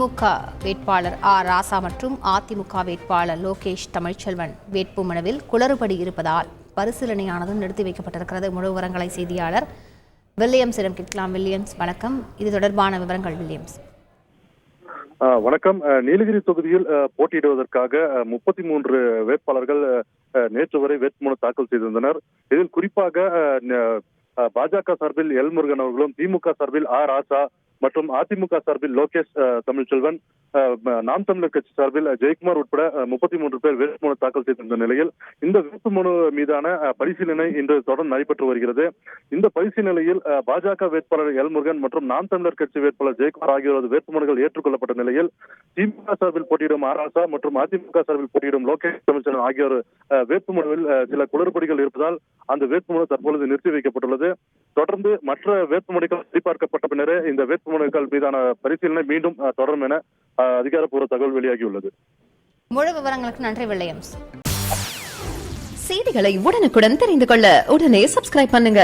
திமுக வேட்பாளர் ராசா மற்றும் அதிமுக வேட்பாளர் லோகேஷ் தமிழ்ச்செல்வன் வேட்புமனுவில் குளறுபடி இருப்பதால் பரிசீலனையானது நிறுத்தி வைக்கப்பட்டிருக்கிறது. முழு விவரங்களை செய்தியாளர் வில்லியம்ஸிடம் கேட்கலாம். வில்லியம்ஸ், வணக்கம். இது தொடர்பான விவரங்கள். வில்லியம்ஸ், வணக்கம். நீலகிரி தொகுதியில் போட்டியிடுவதற்காக 33 வேட்பாளர்கள் நேற்று வரை வேட்புமனு தாக்கல் செய்திருந்தனர். இதில் குறிப்பாக பாஜக சார்பில் எல் முருகன் அவர்களும், திமுக சார்பில் ராசா மற்றும் அதிமுக சார்பில் லோகேஷ் தமிழ்ச்செல்வன், நாம் தமிழர் கட்சி சார்பில் ஜெயக்குமார் உட்பட 33 பேர் வேட்புமனு தாக்கல் செய்திருந்த நிலையில் இந்த வேட்புமனு மீதான பரிசீலனை இன்று தொடர்ந்து நடைபெற்று வருகிறது. இந்த பரிசீலனையில் பாஜக வேட்பாளர் எல் முருகன் மற்றும் நாம் தமிழர் கட்சி வேட்பாளர் ஜெயக்குமார் ஆகியோரது வேட்புமனுகள் ஏற்றுக்கொள்ளப்பட்ட நிலையில் திமுக சார்பில் போட்டியிடும் ராசா மற்றும் அதிமுக சார்பில் போட்டியிடும் லோகேஷ் தமிழ்ச்செல்வன் ஆகியோர் வேட்புமனுவில் சில குளறுபடிகள் இருப்பதால் அந்த வேட்புமனு தற்பொழுது நிறுத்தி வைக்கப்பட்டுள்ளது. தொடர்ந்து மற்ற வேட்புமனுக்கள் சரிபார்க்கப்பட்ட பின்னரே இந்த வேட்புமனுக்கள் மீதான பரிசீலனை மீண்டும் தொடரும் என அதிகாரப்பூர்வ தகவல் வெளியாகியுள்ளது. முழு விவரங்களுக்கு நன்றி வில்லியம்ஸ். செய்திகளை உடனுக்குடன் தெரிந்து கொள்ள உடனே சப்ஸ்கிரைப் பண்ணுங்க.